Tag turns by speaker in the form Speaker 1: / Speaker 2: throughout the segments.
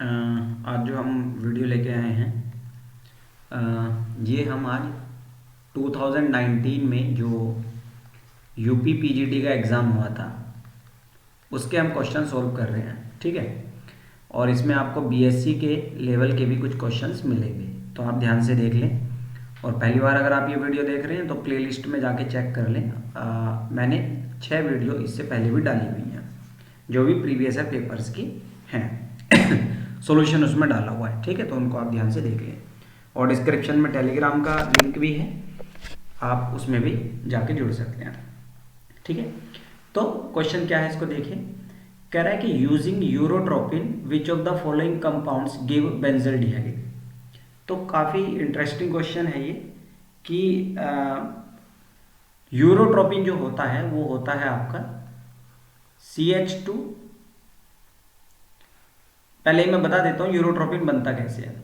Speaker 1: आज जो हम वीडियो लेके आए हैं ये हम आज 2019 में जो यूपी पीजीटी का एग्ज़ाम हुआ था उसके हम क्वेश्चन सॉल्व कर रहे हैं। ठीक है। और इसमें आपको बीएससी के लेवल के भी कुछ क्वेश्चंस मिलेंगे, तो आप ध्यान से देख लें। और पहली बार अगर आप ये वीडियो देख रहे हैं तो प्लेलिस्ट में जाके चेक कर लें। मैंने 6 वीडियो इससे पहले भी डाली हुई हैं जो भी प्रीवियस ईयर पेपर्स की हैं। सॉल्यूशन उसमें डाला हुआ है। ठीक है, तो उनको आप ध्यान से देख लें। और डिस्क्रिप्शन में टेलीग्राम का लिंक भी है, आप उसमें भी जाके जुड़ सकते हैं। ठीक है, तो क्वेश्चन क्या है इसको देखिए। कह रहा है कि using urotropin which of the following compounds give benzaldehyde. तो काफ़ी इंटरेस्टिंग क्वेश्चन है ये कि यूरोट्रोपिन जो होता है वो होता है आपका CH2। पहले ही मैं बता देता हूँ यूरोट्रोपिन बनता कैसे है।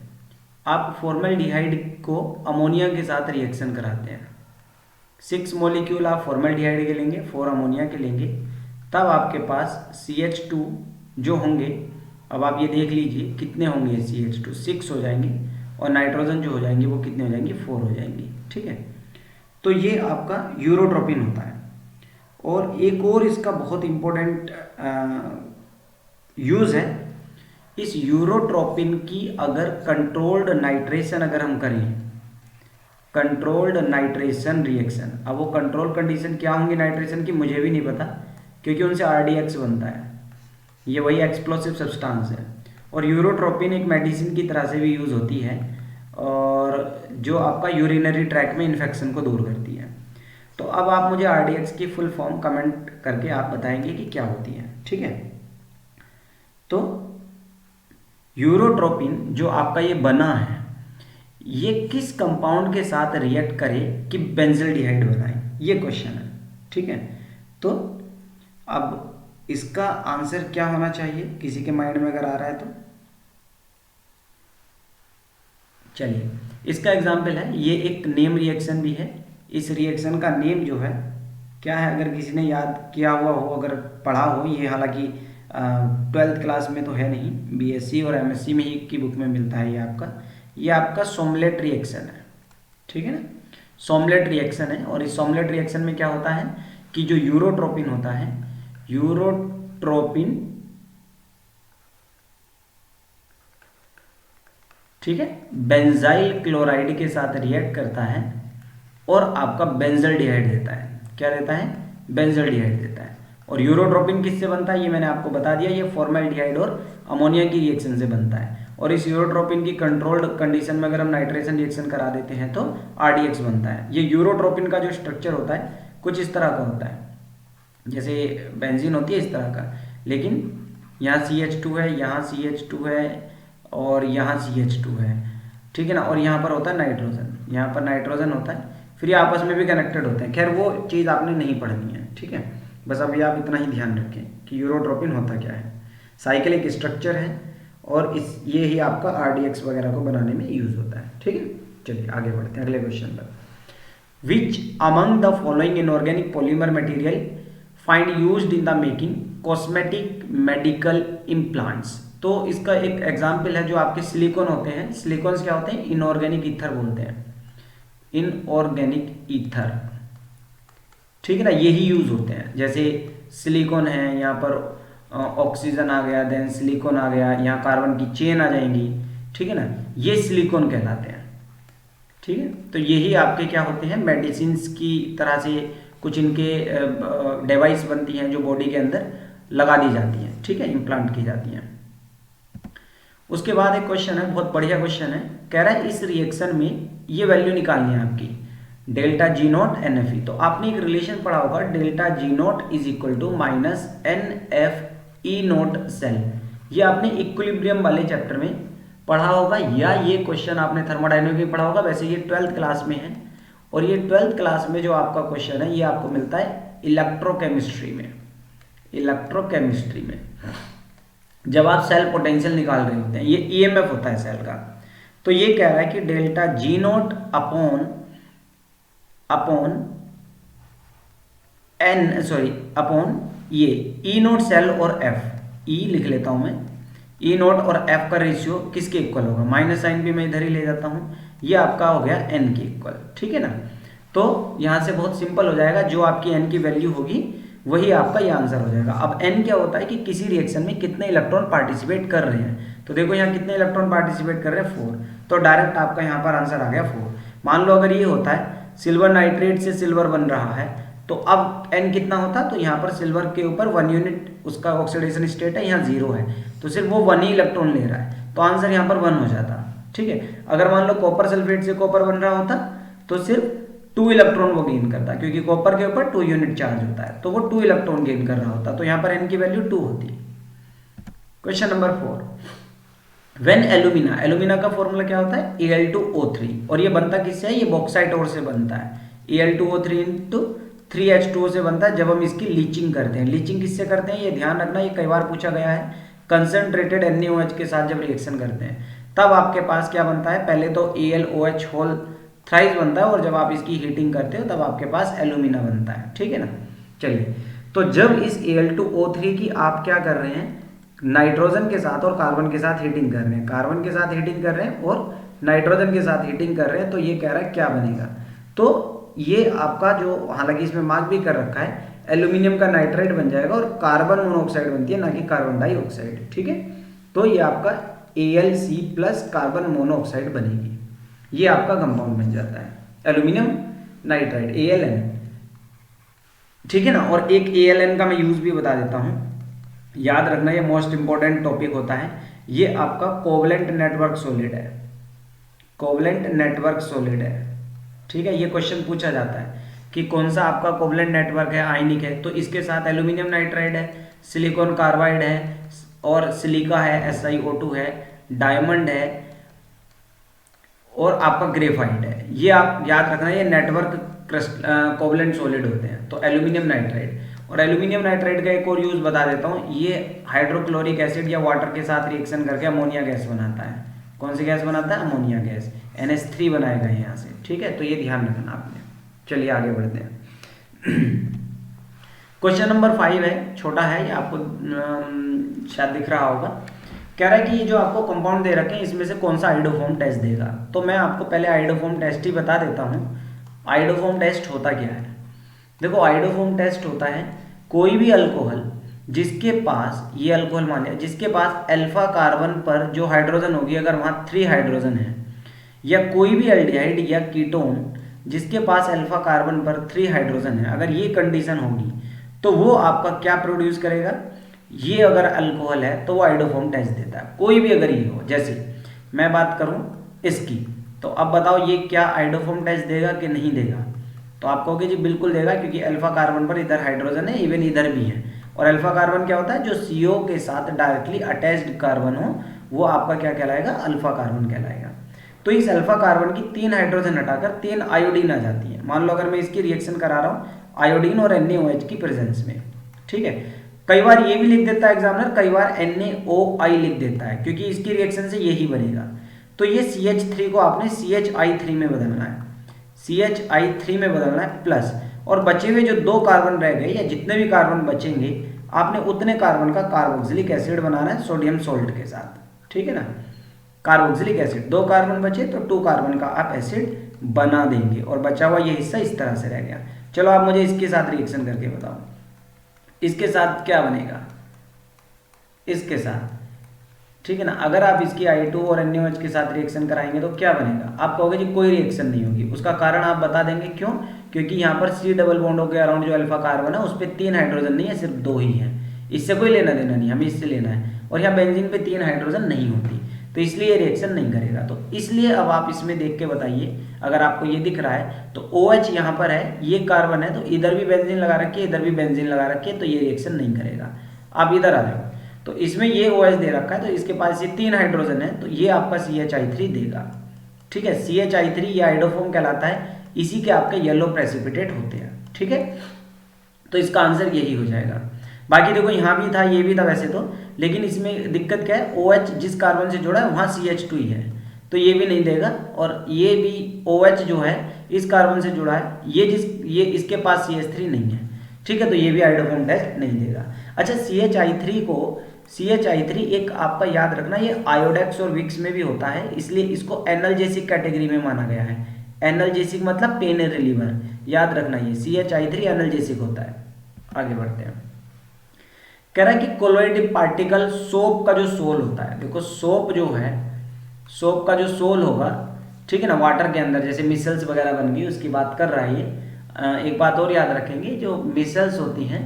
Speaker 1: आप फॉर्मल्डिहाइड को अमोनिया के साथ रिएक्शन कराते हैं। 6 मॉलिक्यूल आप फॉर्मल्डिहाइड के लेंगे, 4 अमोनिया के लेंगे, तब आपके पास CH2 जो होंगे, अब आप ये देख लीजिए कितने होंगे। CH2 6 हो जाएंगे और नाइट्रोजन जो हो जाएंगे वो कितने हो जाएंगे, 4 हो जाएंगे। ठीक है, तो ये आपका यूरोट्रोपिन होता है। और एक और इसका बहुत इंपॉर्टेंट यूज़ है, इस यूरोट्रोपिन की अगर कंट्रोल्ड नाइट्रेशन अगर हम करें, कंट्रोल्ड नाइट्रेशन रिएक्शन, अब वो कंट्रोल कंडीशन क्या होंगी नाइट्रेशन की मुझे भी नहीं पता, क्योंकि उनसे RDX बनता है, ये वही एक्सप्लोसिव सब्सटेंस है। और यूरोट्रोपिन एक मेडिसिन की तरह से भी यूज़ होती है, और जो आपका यूरिनरी ट्रैक में इन्फेक्शन को दूर करती है। तो अब आप मुझे RDX की फुल फॉर्म कमेंट करके आप बताएंगे कि क्या होती है। ठीक है, तो यूरोट्रोपिन जो आपका ये बना है, ये किस कंपाउंड के साथ रिएक्ट करे कि बेंजल्डिहाइड बनाए, ये क्वेश्चन है। ठीक है, तो अब इसका आंसर क्या होना चाहिए किसी के माइंड में अगर आ रहा है तो चलिए, इसका एग्जाम्पल है, ये एक नेम रिएक्शन भी है। इस रिएक्शन का नेम जो है क्या है, अगर किसी ने याद किया हुआ हो, अगर पढ़ा हो, ये हालांकि 12th क्लास में तो है नहीं, BSc और MSc में ही की बुक में मिलता है। ये आपका सोमलेट रिएक्शन है। ठीक है ना, सोमलेट रिएक्शन है। और इस सोमलेट रिएक्शन में क्या होता है कि जो यूरोट्रोपिन होता है, यूरोट्रोपिन, ठीक है, बेंजाइल क्लोराइड के साथ रिएक्ट करता है और आपका बेंजल्डिहाइड देता है। क्या देता है, बेंजल्डिहाइड देता है। और यूरोट्रोपिन किससे बनता है ये मैंने आपको बता दिया, ये फॉर्मल्डिहाइड और अमोनिया की रिएक्शन से बनता है। और इस यूरोट्रोपिन की कंट्रोल्ड कंडीशन में अगर हम नाइट्रेशन रिएक्शन करा देते हैं तो RDX बनता है। ये यूरोट्रोपिन का जो स्ट्रक्चर होता है कुछ इस तरह का होता है, जैसे बेंजीन होती है इस तरह का, लेकिन यहाँ CH2 है, यहाँ CH2 है और यहाँ CH2 है। ठीक है ना, और यहाँ पर होता है नाइट्रोजन, यहाँ पर नाइट्रोजन होता है, फिर ये आपस में भी कनेक्टेड होते हैं। खैर वो चीज़ आपने नहीं पढ़नी है। ठीक है, बस अभी आप इतना ही ध्यान रखें कि यूरोट्रोपिन होता क्या है। साइक्लिक स्ट्रक्चर है और ये ही आपका RDX वगैरह को बनाने में यूज होता है। ठीक है, चलिए आगे बढ़ते हैं अगले क्वेश्चन पर। Which among the following inorganic polymer material find used in the making cosmetic medical implants. तो इसका एक एग्जाम्पल है जो आपके सिलिकॉन होते हैं। सिलिकॉन्स क्या होते हैं, इनऑर्गेनिक ईथर बोलते हैं, इनऑर्गेनिक ईथर। ठीक है ना, यही यूज होते हैं। जैसे सिलिकॉन है, यहाँ पर ऑक्सीजन आ गया, देन सिलिकॉन आ गया, यहाँ कार्बन की चेन आ जाएंगी। ठीक है ना, ये सिलिकॉन कहलाते हैं। ठीक है, तो यही आपके क्या होते हैं, मेडिसिन की तरह से कुछ इनके डिवाइस बनती हैं जो बॉडी के अंदर लगा दी जाती हैं। ठीक है, इम्प्लांट की जाती हैं। उसके बाद एक क्वेश्चन है, बहुत बढ़िया क्वेश्चन है। कह रहा है इस रिएक्शन में ये वैल्यू निकालनी है आपकी, डेल्टा G0 NFe। तो आपने एक रिलेशन पढ़ा होगा, delta G0 is equal to minus NFE0 cell. ये आपने इक्विलिब्रियम वाले चैप्टर में पढ़ा होगा, या ये क्वेश्चन आपने थर्मोडायनेमिक्स में पढ़ा होगा। वैसे ये 12th क्लास में है, और ये 12th क्लास में जो आपका क्वेश्चन है ये आपको मिलता है इलेक्ट्रोकेमिस्ट्री में। इलेक्ट्रोकेमिस्ट्री में जब आप सेल पोटेंशियल निकाल रहे होते हैं, ये EMF होता है सेल का। तो ये कह रहा है कि डेल्टा G0 अपॉन ये E0 सेल और F, E लिख लेता हूं मैं, ई नोट और एफ का रेशियो किसके इक्वल होगा, माइनस साइन भी मैं इधर ही ले जाता हूँ, ये आपका हो गया एन के इक्वल, ठीक है ना। तो यहाँ से बहुत सिंपल हो जाएगा, जो आपकी एन की वैल्यू होगी वही आपका ये आंसर हो जाएगा। अब एन क्या होता है कि किसी रिएक्शन में कितने इलेक्ट्रॉन पार्टिसिपेट कर रहे हैं, तो देखो यहाँ कितने इलेक्ट्रॉन पार्टिसिपेट कर रहे हैं 4, तो डायरेक्ट आपका यहाँ पर आंसर आ गया 4। मान लो अगर ये होता है सिल्वर नाइट्रेट से सिल्वर बन रहा है, तो अब एन कितना होता, तो यहाँ पर सिल्वर के ऊपर 1 यूनिट उसका ऑक्सीडेशन स्टेट है, यहाँ 0 है, तो सिर्फ वो 1 ही इलेक्ट्रॉन ले रहा है, तो आंसर यहाँ पर 1 हो जाता, ठीक है। अगर मान लो कॉपर सल्फेट से कॉपर बन रहा होता तो सिर्फ 2 इलेक्ट्रॉन वो गेन करता, क्योंकि कॉपर के ऊपर 2 यूनिट चार्ज होता है, तो वो 2 इलेक्ट्रॉन गेन कर रहा होता, तो यहाँ पर एन की वैल्यू 2 होती। Question number 4, when alumina, alumina का फॉर्मूला क्या होता है Al2O3, और ये बनता किससे है, ये बॉक्साइट ओर से बनता है, Al2O3 इंटू 3H2O से बनता है जब हम इसकी लीचिंग करते हैं। लीचिंग किससे करते हैं, ये ध्यान रखना, ये कई बार पूछा गया है, कंसंट्रेटेड NaOH के साथ जब रिएक्शन करते हैं तब आपके पास क्या बनता है, पहले तो AlOH होल थ्राइस बनता है, और जब आप इसकी हीटिंग करते हो तब आपके पास एल्यूमिना बनता है, ठीक है ना। चलिए, तो जब इस Al2O3 की आप क्या कर रहे हैं, नाइट्रोजन के साथ और कार्बन के साथ हीटिंग कर रहे हैं, कार्बन के साथ हीटिंग कर रहे हैं और नाइट्रोजन के साथ हीटिंग कर रहे हैं, तो ये कह रहा है क्या बनेगा, तो ये आपका जो, हालांकि इसमें मार्क भी कर रखा है, एल्यूमिनियम का नाइट्राइड बन जाएगा और कार्बन मोनोऑक्साइड बनती है, ना कि कार्बन डाइऑक्साइड, ठीक है। तो ये आपका AlC प्लस कार्बन मोनोऑक्साइड बनेगी, ये आपका कंपाउंड बन जाता है एल्यूमिनियम नाइट्राइड AlN, ठीक है ना। और एक AlN का मैं यूज भी बता देता हूं, याद रखना, ये मोस्ट इंपॉर्टेंट टॉपिक होता है, ये आपका कोवलेंट नेटवर्क सॉलिड है, कोवलेंट नेटवर्क सॉलिड है, ठीक है। ये क्वेश्चन पूछा जाता है कि कौन सा आपका कोवलेंट नेटवर्क है, आयनिक है, तो इसके साथ एल्यूमिनियम नाइट्राइड है, सिलिकॉन कार्बाइड है, और सिलिका है, SiO2 है, डायमंड है, और आपका ग्रेफाइट है। ये आप याद रखना, ये नेटवर्क कोवलेंट सॉलिड होते हैं, तो एल्यूमिनियम नाइट्राइड। और एल्यूमिनियम नाइट्राइड का एक और यूज बता देता हूँ, ये हाइड्रोक्लोरिक एसिड या वाटर के साथ रिएक्शन करके अमोनिया गैस बनाता है। कौन सी गैस बनाता है, अमोनिया गैस, NH3 बनाएगा यहाँ से, ठीक है, तो ये ध्यान रखना आपने। चलिए आगे बढ़ते हैं। क्वेश्चन नंबर 5 है, छोटा है ये, आपको शायद दिख रहा होगा। कह रहा है कि ये जो आपको कंपाउंड दे रखे हैं इसमें से कौन सा आइडोफॉर्म टेस्ट देगा, तो मैं आपको पहले आइडोफॉर्म टेस्ट ही बता देता हूँ। आइडोफॉर्म टेस्ट होता क्या है, देखो आइडोफॉर्म टेस्ट होता है कोई भी अल्कोहल जिसके पास, ये अल्कोहल मान लिया, जिसके पास अल्फा कार्बन पर जो हाइड्रोजन होगी अगर वहाँ 3 हाइड्रोजन है, या कोई भी एल्डिहाइड या कीटोन जिसके पास अल्फा कार्बन पर 3 हाइड्रोजन है, अगर ये कंडीशन होगी तो वो आपका क्या प्रोड्यूस करेगा, ये अगर अल्कोहल है तो वो आइडोफॉर्म टेस्ट देता है, कोई भी अगर ये हो। जैसे मैं बात करूं इसकी, तो अब बताओ ये क्या आइडोफॉर्म टेस्ट देगा कि नहीं देगा, तो आप कहोगे जी बिल्कुल देगा, क्योंकि अल्फा कार्बन पर इधर हाइड्रोजन है, इवन इधर भी है, और अल्फा कार्बन क्या होता है, जो CO के साथ डायरेक्टली अटैच्ड कार्बन हो वो आपका क्या कहलाएगा, अल्फा कार्बन कहलाएगा। तो इस अल्फा कार्बन की 3 हाइड्रोजन हटाकर 3 आयोडीन आ जाती है। मान लो अगर मैं इसकी रिएक्शन करा रहा हूँ आयोडीन और NaOH की प्रेजेंस में, ठीक है। कई बार ये भी लिख देता है एग्जामिनर, कई बार NaOI लिख देता है, क्योंकि इसकी रिएक्शन से यही बनेगा। तो ये CH3 को आपने CHI3 में बदलना है, CHI3 में बदलना है प्लस, और बचे हुए जो 2 कार्बन रह गए या जितने भी कार्बन बचेंगे आपने उतने कार्बन का कार्बोक्सिलिक एसिड बनाना है सोडियम सोल्ट के साथ, ठीक है ना। कार्बोक्सिलिक एसिड 2 कार्बन बचे तो 2 कार्बन का आप एसिड बना देंगे, और बचा हुआ ये हिस्सा इस तरह से रह गया। चलो आप मुझे इसके साथ रिएक्शन करके बताओ, इसके साथ क्या बनेगा, इसके साथ, ठीक है ना। अगर आप इसकी I2 और NaOH के साथ रिएक्शन कराएंगे तो क्या बनेगा, आप कहोगे जी कोई रिएक्शन नहीं होगी, उसका कारण आप बता देंगे क्यों, क्योंकि यहाँ पर C डबल बॉन्डों के अराउंड जो अल्फा कार्बन है उस पर 3 हाइड्रोजन नहीं है, सिर्फ 2 ही है, इससे कोई लेना देना नहीं, हमें इससे लेना है, और यहाँ बेंजीन पे 3 हाइड्रोजन नहीं होती, तो इसलिए रिएक्शन नहीं करेगा। तो इसलिए अब आप इसमें देख के बताइए, अगर आपको ये दिख रहा है तो OH यहाँ पर है, ये कार्बन है, तो इधर भी बेंजीन लगा रखी है, इधर भी बेंजीन लगा रखी है, तो ये रिएक्शन नहीं करेगा। आप इधर आ जाओ, तो इसमें ये OH दे रखा है, तो इसके पास ये 3 हाइड्रोजन है, तो ये आपका CHI3 देगा, ठीक है। CHI3 ये आइडोफॉर्म कहलाता है, इसी के आपके येलो प्रेसिपिटेट होते हैं, ठीक है। तो इसका आंसर यही हो जाएगा। बाकी देखो यहाँ भी था, ये भी था वैसे तो, लेकिन इसमें दिक्कत क्या है, OH जिस कार्बन से जुड़ा है वहाँ CH2 ही है, तो ये भी नहीं देगा, और ये भी OH जो है इस कार्बन से जुड़ा है, ये इसके पास CH3 नहीं है, ठीक है, तो ये भी आइडोफॉर्म टेस्ट नहीं देगा। अच्छा, CHI3 को CH3 एक आपका याद रखना, ये आयोडेक्स और विक्स में भी होता है, इसलिए इसको एनाल्जेसिक कैटेगरी में माना गया है। एनाल्जेसिक मतलब पेन रिलीवर, याद रखना ये CH3 एनाल्जेसिक होता है। आगे बढ़ते हैं। कह रहा है कि कोलोइड पार्टिकल सोप का जो सोल होता है, देखो सोप जो है, सोप का जो सोल होगा, ठीक है ना, वाटर के अंदर जैसे मिसल्स वगैरह बन गई उसकी बात कर रहा है ये। एक बात और याद रखेंगे, जो मिसल्स होती हैं,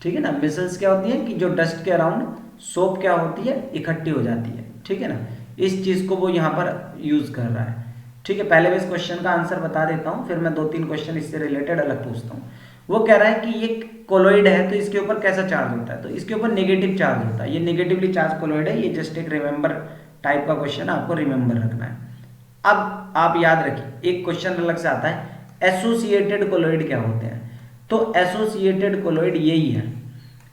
Speaker 1: ठीक है ना, मिसल्स क्या होती है कि जो डस्ट के अराउंड सोप क्या होती है, इकट्ठी हो जाती है, ठीक है ना, इस चीज़ को वो यहाँ पर यूज़ कर रहा है। ठीक है, पहले मैं इस क्वेश्चन का आंसर बता देता हूँ, फिर मैं 2-3 क्वेश्चन इससे रिलेटेड अलग पूछता हूँ। वो कह रहा है कि ये कोलोइड है तो इसके ऊपर कैसा चार्ज होता है, तो इसके ऊपर नेगेटिव चार्ज होता है, ये नेगेटिवली चार्ज कोलोइड है। ये जस्ट एक रिमेंबर टाइप का क्वेश्चन, आपको रिमेंबर रखना है। अब आप याद रखिए, एक क्वेश्चन अलग से आता है, एसोसिएटेड कोलोइड क्या होते हैं। तो एसोसिएटेड कोलोइड यही है,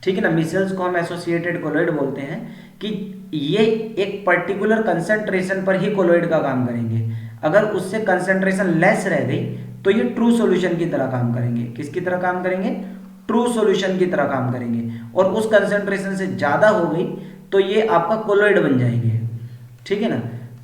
Speaker 1: ठीक है ना, मिसल्स को हम एसोसिएटेड कोलोइड बोलते हैं कि ये एक पर्टिकुलर कंसंट्रेशन पर ही कोलोइड का काम करेंगे। अगर उससे कंसंट्रेशन लेस रह गई तो ये ट्रू सॉल्यूशन की तरह काम करेंगे। किसकी तरह काम करेंगे? ट्रू सॉल्यूशन की तरह काम करेंगे। और उस कंसंट्रेशन से ज़्यादा हो गई तो ये आपका कोलोइड बन जाएंगे, ठीक है ना।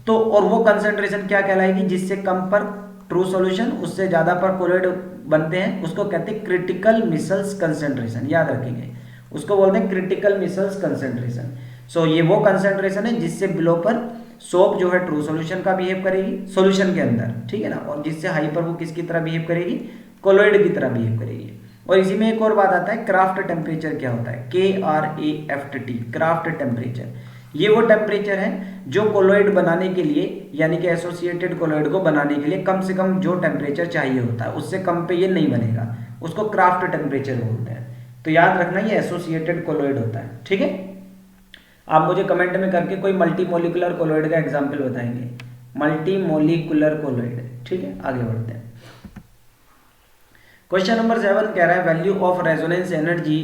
Speaker 1: तो और वो कंसंट्रेशन क्या कहलाएगी? जिससे कम पर ट्रू सॉल्यूशन, उससे ज़्यादा पर कोलोइड बनते हैं, उसको कहते हैं क्रिटिकल मिसल्स कंसंट्रेशन। याद रखेंगे, उसको बोलते हैं क्रिटिकल मिसल्स कंसंट्रेशन। सो ये वो कंसंट्रेशन है जिससे बिलो पर सोप जो है ट्रू सॉल्यूशन का बिहेव करेगी सॉल्यूशन के अंदर, ठीक है ना, और जिससे हाई पर वो किसकी तरह बिहेव करेगी? कोलोइड की तरह बिहेव करेगी। और इसी में एक और बात आता है, क्राफ्ट टेम्परेचर क्या होता है? KRAFT, craft temperature. ये वो टेम्परेचर है जो कोलोइड बनाने के लिए, यानी कि एसोसिएटेड कोलोइड को बनाने के लिए कम से कम जो टेम्परेचर चाहिए होता है, उससे कम पे ये नहीं बनेगा, उसको क्राफ्ट टेम्परेचर बोलते हैं। तो याद रखना ये एसोसिएटेड कोलोइड होता है, ठीक है। आप मुझे कमेंट में करके कोई मल्टीमोलिकुलर कोलोइड का एग्जाम्पल बताएंगे, मल्टीमोलिकुलर कोलोइड, ठीक है। आगे बढ़ते हैं। क्वेश्चन नंबर 7 कह रहा है value of resonance energy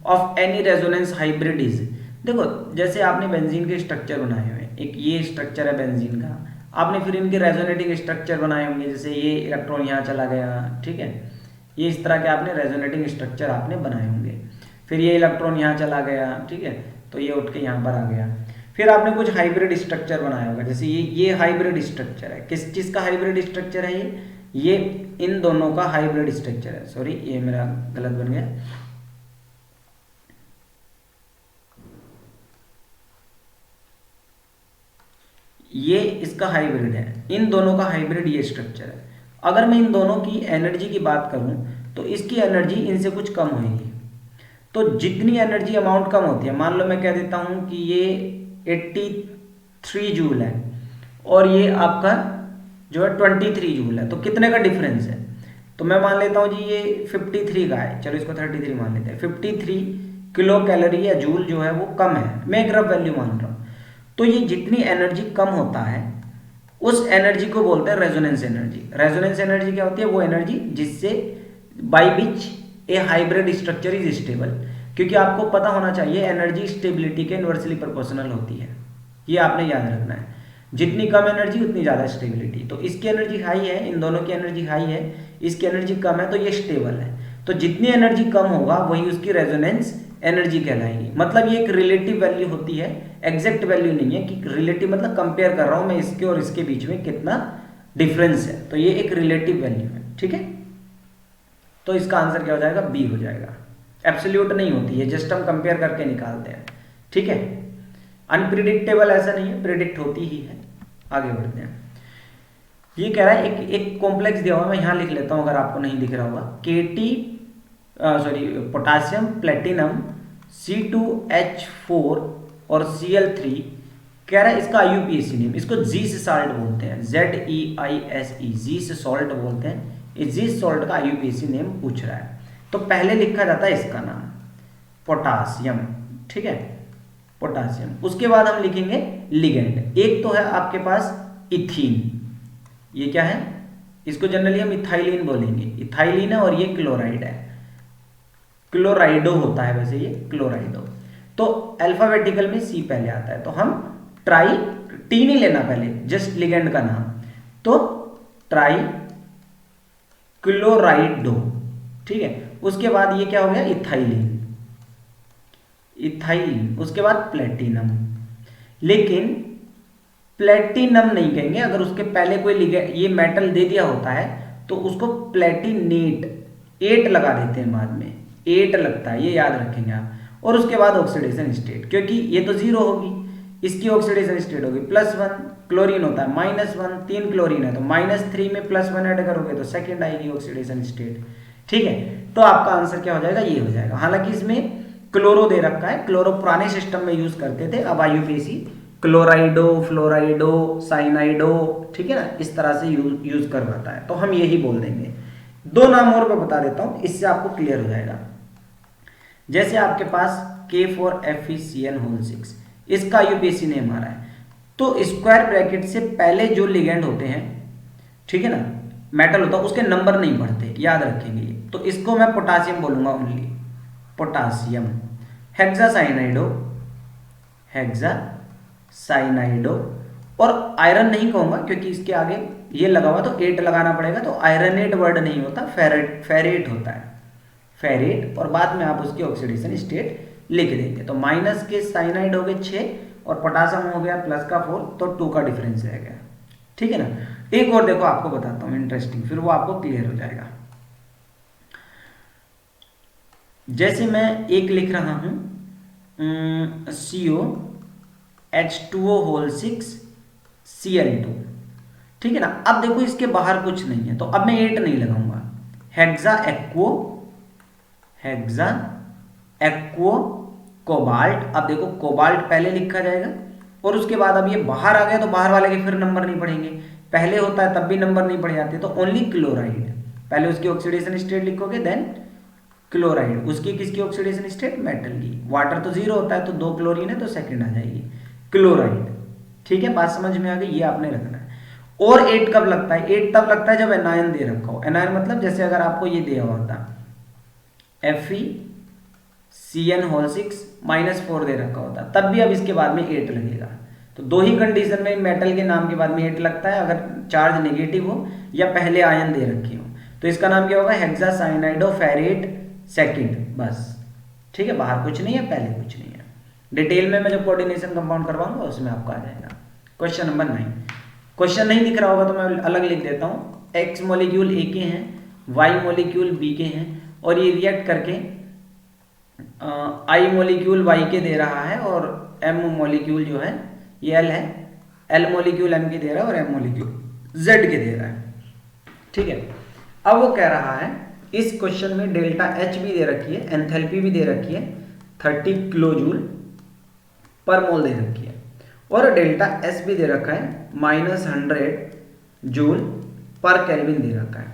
Speaker 1: of any resonance hybrid is. देखो, जैसे आपने बेंजीन के स्ट्रक्चर बनाए हुए हैं, एक ये स्ट्रक्चर है बेंजीन का, आपने फिर इनके रेजोनेटिंग स्ट्रक्चर बनाए होंगे, जैसे ये इलेक्ट्रॉन यहाँ चला गया, ठीक है, ये इस तरह के आपने रेजोनेटिंग स्ट्रक्चर आपने बनाए होंगे। फिर ये इलेक्ट्रॉन यहाँ चला गया, ठीक है, तो ये उठ के यहाँ पर आ गया। फिर आपने कुछ हाइब्रिड स्ट्रक्चर बनाया होगा, जैसे ये हाइब्रिड स्ट्रक्चर है। किस चीज़ का हाइब्रिड स्ट्रक्चर है ये इन दोनों का हाइब्रिड स्ट्रक्चर है। सॉरी, ये मेरा गलत बन गया, ये इसका हाइब्रिड है, इन दोनों का हाइब्रिड ये स्ट्रक्चर है। अगर मैं इन दोनों की एनर्जी की बात करूं तो इसकी एनर्जी इनसे कुछ कम होगी। तो जितनी एनर्जी अमाउंट कम होती है, मान लो मैं कह देता हूं कि ये 83 जूल है और ये आपका जो है 23 जूल है, तो कितने का डिफरेंस है? तो मैं मान लेता हूं जी ये 53 का है, चलो इसको 33 मान लेते हैं। 53 किलो कैलोरी या जूल जो है वो कम है, मैं एक रफ वैल्यू मान रहा हूँ। तो ये जितनी एनर्जी कम होता है उस एनर्जी को बोलते हैं रेजोनेंस एनर्जी। रेजोनेंस एनर्जी क्या होती है? वो एनर्जी जिससे by which A hybrid structure is stable. क्योंकि आपको पता होना चाहिए एनर्जी स्टेबिलिटी के इनवर्सली प्रोपोर्शनल होती है, ये आपने याद रखना है। जितनी कम एनर्जी उतनी ज़्यादा स्टेबिलिटी। तो इसकी एनर्जी हाई है, इन दोनों की एनर्जी हाई है, इसकी एनर्जी कम है, तो ये स्टेबल है। तो जितनी एनर्जी कम होगा वही उसकी रेजोनेंस एनर्जी कहलाएगी। मतलब ये एक रिलेटिव वैल्यू होती है, एग्जैक्ट वैल्यू नहीं है कि रिलेटिव मतलब कंपेयर कर रहा हूँ मैं इसके और इसके बीच में कितना डिफरेंस है, तो ये एक रिलेटिव वैल्यू है, ठीक है। तो इसका आंसर क्या हो जाएगा? बी हो जाएगा। एब्सोल्यूट नहीं होती है, जस्ट हम कंपेयर करके निकालते हैं, ठीक है। अनप्रिडिक्टेबल ऐसा नहीं है, प्रिडिक्ट होती ही है। आगे बढ़ते हैं। ये कह रहा है एक कॉम्प्लेक्स दिया हुआ, मैं यहाँ लिख लेता हूँ अगर आपको नहीं दिख रहा होगा। पोटासियम, प्लेटिनम, C2H4 और Cl3। कह रहा है इसका IUPAC नेम, इसको जीस साल्ट बोलते हैं, ZEISE, जीस सॉल्ट बोलते हैं। इस जीस सॉल्ट का IUPAC नेम पूछ रहा है, तो पहले लिखा जाता है इसका नाम पोटासियम, ठीक है, पोटासियम। उसके बाद हम लिखेंगे लिगेंड। एक तो है आपके पास इथीन, ये क्या है? इसको जनरली हम इथाइलिन बोलेंगे, इथाइलिन है, और ये क्लोराइड है, क्लोराइडो होता है वैसे ये, क्लोराइडो। तो अल्फाबेटिकल में C पहले आता है, तो हम ट्राई, टी नहीं लेना पहले, जस्ट लिगेंड का नाम, तो ट्राई क्लोराइडो, ठीक है। उसके बाद ये क्या हो गया? इथाइलिन। इथाइल, उसके बाद प्लेटिनम। लेकिन प्लेटिनम नहीं कहेंगे, अगर उसके पहले कोई ये मेटल दे दिया होता है तो उसको प्लेटिनेट, एट लगा देते हैं बाद में, एट लगता है, ये याद रखेंगे आप। और उसके बाद ऑक्सीडेशन स्टेट, क्योंकि ये तो जीरो होगी, इसकी ऑक्सीडेशन स्टेट होगी +1, क्लोरीन होता है -1, 3 क्लोरीन है तो -3 में +1 ऐड करोगे तो सेकंड आएगी ऑक्सीडेशन स्टेट। ठीक है, तो आपका आंसर क्या हो जाएगा, ये हो जाएगा। हालांकि इसमें क्लोरो दे रखा है, क्लोरो पुराने सिस्टम में यूज करते थे, अब आईयूपीएसी क्लोराइडो, फ्लोराइडो, साइनाइडो, ठीक है ना, इस तरह से यूज करवाता है, तो हम यही बोल देंगे। दो नाम और मैं बता देता हूं, इससे आपको क्लियर हो जाएगा। जैसे आपके पास K4FeCN6, इसका आईयूपीएसी नेम आ रहा है, तो स्क्वायर ब्रैकेट से पहले जो लिगेंड होते हैं, ठीक है ना, मेटल होता है, उसके नंबर नहीं पढ़ते, याद रखेंगे ये। तो इसको मैं पोटासियम बोलूंगा ओनली, पोटासियम। हेक्सासाइनाइडो, हेक्सासाइनाइडो, और आयरन नहीं कहूंगा क्योंकि इसके आगे ये लगा हुआ तो 8 लगाना पड़ेगा, तो आयरनेट वर्ड नहीं होता, फेरेट होता है, फेरेट। और बाद में आप उसकी ऑक्सीडेशन स्टेट लिख देंगे। तो माइनस के साइनाइड हो गए 6 और पोटासियम हो गया प्लस का 4, तो 2 का डिफरेंस रह गया। ठीक है ना। एक और देखो आपको बताता हूं इंटरेस्टिंग, फिर वो आपको क्लियर हो जाएगा। जैसे मैं एक लिख रहा हूं COH2O6 Cl2, ठीक है ना। अब देखो इसके बाहर कुछ नहीं है, तो अब मैं 8 नहीं लगाऊंगा, हेक्सा एक्वो कोबाल्ट। अब देखो कोबाल्ट पहले लिखा जाएगा, और उसके बाद अब ये बाहर आ गया तो बाहर वाले के फिर नंबर नहीं पढ़ेंगे, पहले होता है तब भी नंबर नहीं पढ़े जाते, तो ओनली क्लोराइड, पहले उसकी ऑक्सीडेशन स्टेट लिखोगे, देन क्लोराइड, उसकी किसकी ऑक्सीडेशन स्टेट, मेटल की। वाटर तो 0 होता है, तो 2 क्लोरीन है तो सेकंड आ जाएगी क्लोराइड। ठीक है, बात समझ में आ गई, ये आपने रखना है। और 8 कब लगता है, 8 तब लगता है जब एनायन दे रखा हो। एनायन मतलब जैसे अगर आपको ये दिया होता FeCN6 -4 दे रखा होता, तब भी अब इसके बाद में 8 लगेगा। तो दो ही कंडीशन में मेटल के नाम के बाद में 8 लगता है, अगर चार्ज नेगेटिव हो या पहले आयन दे रखी हो। तो इसका नाम क्या होगा, हेक्सासाइनाइडोफेरेट सेकंड, बस। ठीक है, बाहर कुछ नहीं है, पहले कुछ नहीं है। डिटेल में मैं जब कोऑर्डिनेशन कंपाउंड करवाऊंगा उसमें आपको आ जाएगा। क्वेश्चन नंबर 9, क्वेश्चन नहीं दिख रहा होगा तो मैं अलग लिख देता हूँ। X मॉलिक्यूल A के हैं, Y मॉलिक्यूल B के हैं, और ये रिएक्ट करके I मॉलिक्यूल Y के दे रहा है, और M मॉलिक्यूल जो है ये L है, L मॉलिक्यूल M के दे रहा है, और M मॉलिक्यूल Z के दे रहा है। ठीक है, अब वो कह रहा है इस क्वेश्चन में डेल्टा H भी दे रखी है, एंथैल्पी भी दे रखी है 30 किलो जूल पर मोल दे रखी है, और डेल्टा S भी दे रखा है -100 जूल पर केल्विन दे रखा है।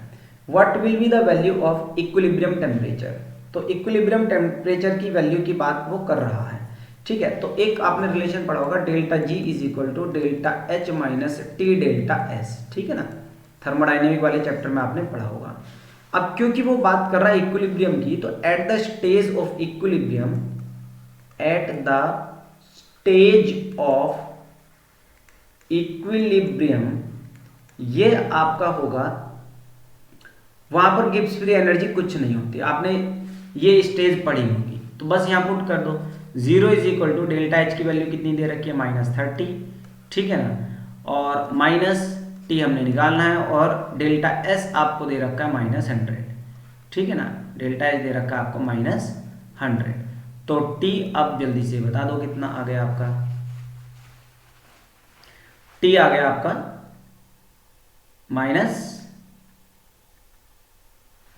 Speaker 1: What will be the value of equilibrium temperature. तो इक्विलिब्रियम टेम्परेचर की वैल्यू की बात वो कर रहा है। ठीक है, तो एक आपने रिलेशन पढ़ा होगा, delta G = delta H - T delta S। ठीक है ना, थर्मोडाइनमिक वाले चैप्टर में आपने पढ़ा होगा। अब क्योंकि वो बात कर रहा है इक्विलिब्रियम की, तो at the stage of equilibrium, at the stage of equilibrium, ये आपका होगा, वहां पर गिब्स फ्री एनर्जी कुछ नहीं होती। आपने ये स्टेज पढ़ी होगी, तो बस यहां पुट कर दो। 0 = डेल्टा H की वैल्यू कितनी दे रखी है, -30। ठीक है ना, और -T हमने निकालना है, और डेल्टा S आपको दे रखा है -100। ठीक है ना, डेल्टा H दे रखा है आपको -100। तो T अब जल्दी से बता दो कितना आ गया आपका। T आ गया आपका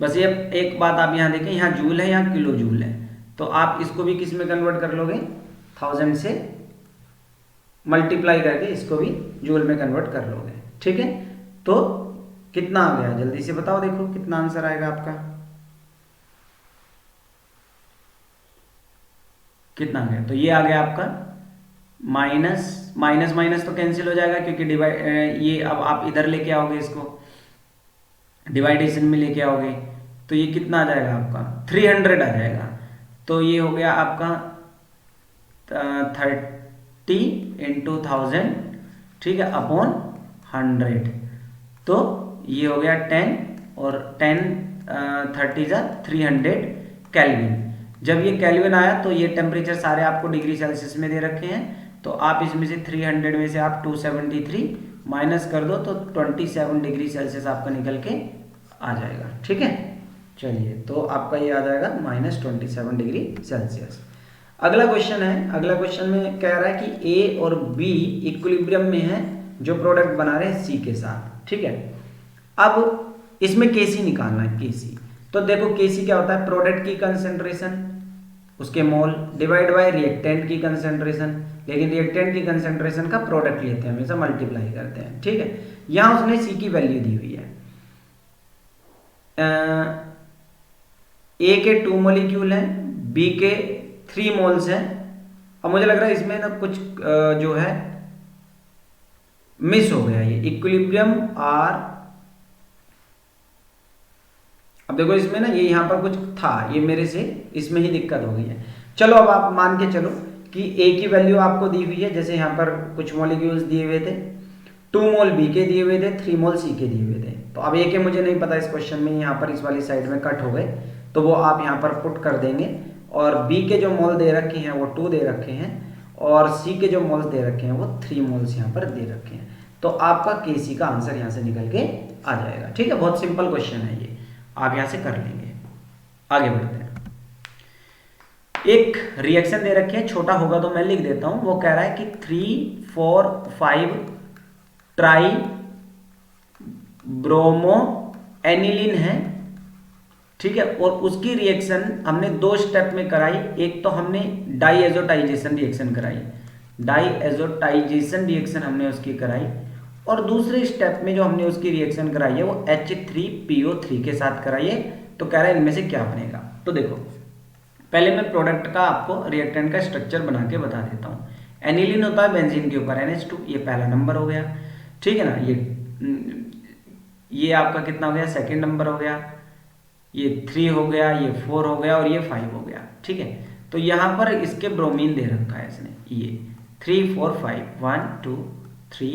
Speaker 1: बस ये एक बात आप यहां देखें, यहां जूल है, यहां किलो जूल है, तो आप इसको भी किस में कन्वर्ट कर लोगे, 1000 से मल्टीप्लाई करके इसको भी जूल में कन्वर्ट कर लोगे। ठीक है, तो कितना आ गया, जल्दी से बताओ, देखो कितना आंसर आएगा आपका, कितना आ गया। तो ये आ गया आपका माइनस तो कैंसिल हो जाएगा, क्योंकि डिवाइड, ये अब आप इधर लेके आओगे, इसको डिवाइडेशन में लेके आओगे, तो ये कितना आ जाएगा आपका, 300 आ जाएगा। तो ये हो गया आपका 30 × 1000, ठीक है, अपॉन 100। तो ये हो गया 10, और 10 30 × 300 केल्विन। जब ये केल्विन आया तो ये टेम्परेचर सारे आपको डिग्री सेल्सियस में दे रखे हैं, तो आप इसमें से 300 में से आप 273 माइनस कर दो तो 27 डिग्री सेल्सियस आपका निकल के आ जाएगा। ठीक है, चलिए तो आपका ये आ जाएगा -27 डिग्री सेल्सियस। अगला क्वेश्चन है, अगला क्वेश्चन में कह रहा है कि ए और बी इक्विलिब्रियम में है जो प्रोडक्ट बना रहे हैं सी के साथ। ठीक है, अब इसमें केसी निकालना है, केसी। तो देखो केसी क्या होता है, प्रोडक्ट की कंसेंट्रेशन उसके मोल डिवाइड बाय रिएक्टेंट की कंसेंट्रेशन, लेकिन रिएक्टेंट की कंसेंट्रेशन का प्रोडक्ट लेते हैं हमेशा, मल्टीप्लाई करते हैं। ठीक है, यहां उसने सी की वैल्यू दी हुई है, ए के 2 मोलिक्यूल हैं, बी के 3 मोल्स हैं। अब मुझे लग रहा है इसमें ना कुछ जो है मिस हो गया, ये इक्विलिब्रियम आर, अब देखो इसमें ना ये यहाँ पर कुछ था, ये मेरे से इसमें ही दिक्कत हो गई है। चलो अब आप मान के चलो कि ए की वैल्यू आपको दी हुई है, जैसे यहाँ पर कुछ मॉलिक्यूल्स दिए हुए थे, 2 मोल बी के दिए हुए थे, 3 मोल सी के दिए हुए थे। तो अब ए के मुझे नहीं पता इस क्वेश्चन में, यहाँ पर इस वाली साइड में कट हो गए, तो वो आप यहाँ पर पुट कर देंगे। और बी के जो मोल दे रखे हैं वो 2 दे रखे हैं, और सी के जो मोल्स दे रखे हैं वो 3 मोल्स यहाँ पर दे रखे हैं। तो आपका के सी का आंसर यहाँ से निकल के आ जाएगा। ठीक है, बहुत सिंपल क्वेश्चन है ये, आप यहाँ से कर लेंगे। आगे बढ़ते हैं, एक रिएक्शन दे रखे हैं, छोटा होगा तो मैं लिख देता हूं। वो कह रहा है कि 3, 4, 5 ट्राई ब्रोमो एनिलीन है। ठीक है, और उसकी रिएक्शन हमने 2 स्टेप में कराई। एक तो हमने डाईएजोटाइजेशन रिएक्शन कराई, डाईएजोटाइजेशन रिएक्शन हमने उसकी कराई, और दूसरे स्टेप में जो हमने उसकी रिएक्शन कराई है वो H3PO3 के साथ कराई है। तो कह रहा है इनमें से क्या बनेगा। तो देखो पहले मैं प्रोडक्ट का आपको रिएक्टेंट का स्ट्रक्चर बना के बता देता हूँ। एनिलीन होता है बेंजीन के ऊपर NH2, ये पहला नंबर हो गया। ठीक है ना, ये आपका कितना हो गया, सेकंड नंबर हो गया, ये 3 हो गया, ये 4 हो गया, और ये 5 हो गया। ठीक है, तो यहाँ पर इसके ब्रोमीन दे रखा है इसने, ये 3, 4, 5, 1, 2, 3,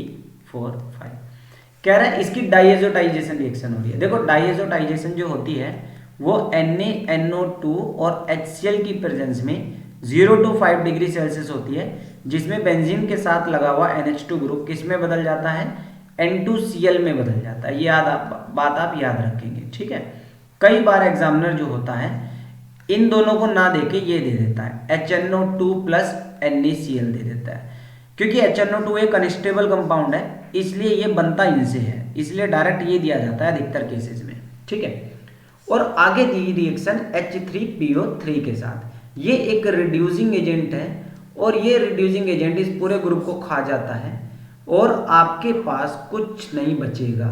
Speaker 1: 4, 5। कह रहा है इसकी डाईएजोटाइजेशन रिएक्शन हो रही है। देखो डाईएजोटाइजेशन जो होती है वो NaNO2 और HCl की प्रेजेंस में 0 to 5 डिग्री सेल्सियस होती है, जिसमें बेंजीन के साथ लगा हुआ NH2 ग्रुप किस में बदल जाता है, N2Cl में बदल जाता है। ये बात आप याद रखेंगे। ठीक है, कई बार एग्जामिनर जो होता है इन दोनों को ना देके ये दे देता है HNO2 प्लस NaCl दे देता है, क्योंकि HNO2 एक अनस्टेबल कंपाउंड है, इसलिए ये बनता इनसे है, इसलिए डायरेक्ट ये दिया जाता है अधिकतर केसेस में। ठीक है, और आगे दी रिएक्शन H3PO3 के साथ, ये एक रिड्यूसिंग एजेंट है, और ये रिड्यूसिंग एजेंट इस पूरे ग्रुप को खा जाता है, और आपके पास कुछ नहीं बचेगा,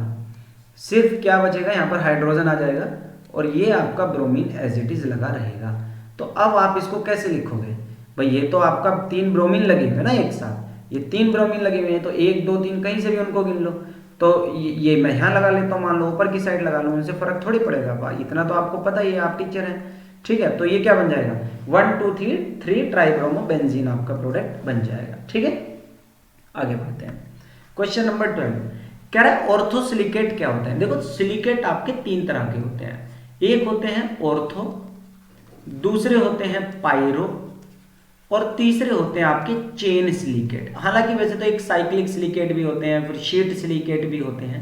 Speaker 1: सिर्फ क्या बचेगा, यहाँ पर हाइड्रोजन आ जाएगा, और ये आपका ब्रोमीन एज इट इज लगा रहेगा। तो अब आप इसको कैसे लिखोगे भाई, ये तो आपका 3 ब्रोमीन लगे हुए ना एक साथ, ये 3 ब्रोमीन लगे हुए हैं, तो 1, 2, 3 कहीं से भी उनको गिन लो। तो ये मैं यहाँ लगा लेता हूँ, मान लो ऊपर की साइड लगा लो, उनसे फर्क थोड़ी पड़ेगा भाई, इतना तो आपको पता ही है, आप टीचर हैं। ठीक है, तो ये क्या बन जाएगा, 1, 2, 3 ट्राइब्रोमो बेंजीन आपका प्रोडक्ट बन जाएगा। ठीक है, आगे बढ़ते हैं। क्वेश्चन नंबर 12 कह रहा है ऑर्थोसिलिकेट क्या होता है। देखो सिलिकेट आपके 3 तरह के होते हैं, एक होते हैं ऑर्थो, दूसरे होते हैं पायरो, और तीसरे होते हैं आपके चेन सिलिकेट। हालांकि वैसे तो एक साइक्लिक सिलिकेट भी होते हैं, फिर शीट सिलिकेट भी होते हैं,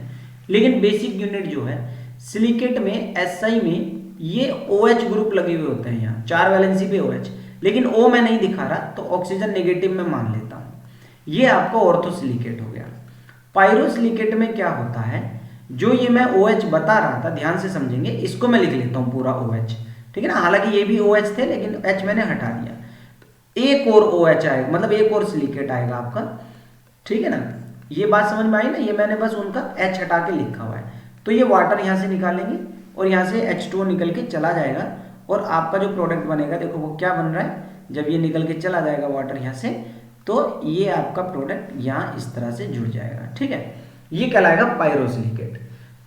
Speaker 1: लेकिन बेसिक यूनिट जो है सिलिकेट में SI में ये OH ग्रुप लगे हुए होते हैं, यहाँ 4 वैलेंसी पे OH, लेकिन O मैं नहीं दिखा रहा तो ऑक्सीजन नेगेटिव में मान लेता हूँ। ये आपका ऑर्थोसिलिकेट हो गया। पायरोसिलिकेट में क्या होता है, जो ये मैं OH बता रहा था, ध्यान से समझेंगे, इसको मैं लिख लेता हूँ पूरा OH। ठीक है ना, हालांकि ये भी OH थे लेकिन H मैंने हटा दिया, एक और OH आएगा, मतलब एक और सिलिकेट आएगा आपका। ठीक है ना, ये बात समझ में आई ना, ये मैंने बस उनका H हटा के लिखा हुआ है। तो ये वाटर यहाँ से निकालेंगे और यहाँ से H2O निकल के चला जाएगा, और आपका जो प्रोडक्ट बनेगा देखो वो क्या बन रहा है, जब ये निकल के चला जाएगा वाटर यहाँ से, तो ये आपका प्रोडक्ट यहाँ इस तरह से जुड़ जाएगा। ठीक है, ये कहलाएगा पायरोसिलिकेट।